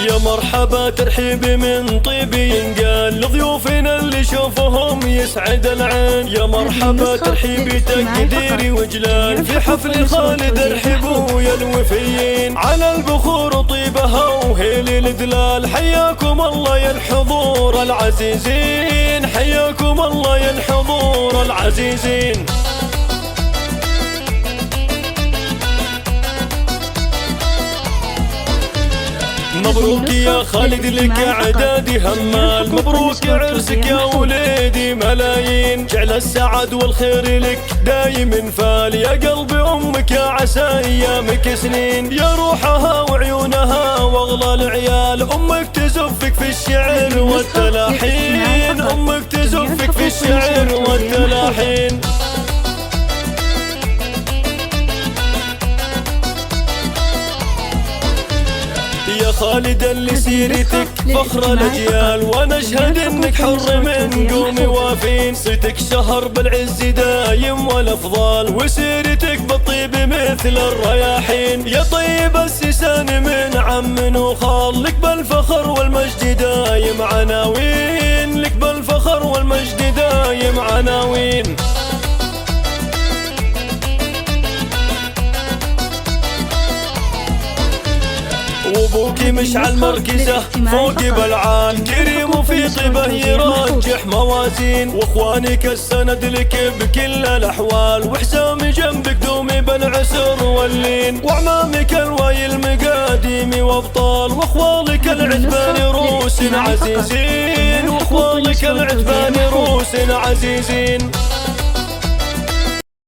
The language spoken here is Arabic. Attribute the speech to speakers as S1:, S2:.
S1: يا مرحبا ترحيب من طيب ينقال لضيوفنا اللي شوفهم يسعد العين. يا مرحبا ترحيب تقديري وجلال في حفل خالد ارحبوا يا الوفيين. على البخور طيبها وهيل الدلال حياكم الله يا الحضور العزيزين، حياكم الله يا الحضور العزيزين. مبروك يا خالد لك اعدادي همال، مبروك عرسك يا وليدي ملايين. جعل السعد والخير لك دايم فال، يا قلبي امك يا عسى ايامك سنين. يا روحها وعيونها واغلى العيال، امك تزفك في الشعر والتلاحين، امك تزفك في الشعر والتلاحين. يا خالد اللي سيرتك فخر الاجيال، وانا اشهد انك حر من قوم وافين. صيتك شهر بالعز دايم والافضال، وسيرتك بالطيب مثل الرياحين. يا طيب السيسان من عم وخال، لك بالفخر والمجد دايم عناوين، لك بالفخر والمجد دايم عناوين. وابوك مشعل مركزه فوق بالعال، كريم وفي طيبه يرجح موازين. واخوانك السند لك بكل الاحوال، وحسامي جنبك دومي بالعسر واللين. واعمامك الواي المقاديم وابطال، واخوالك العتبان روس عزيزين، واخوالك العتبان روس عزيزين.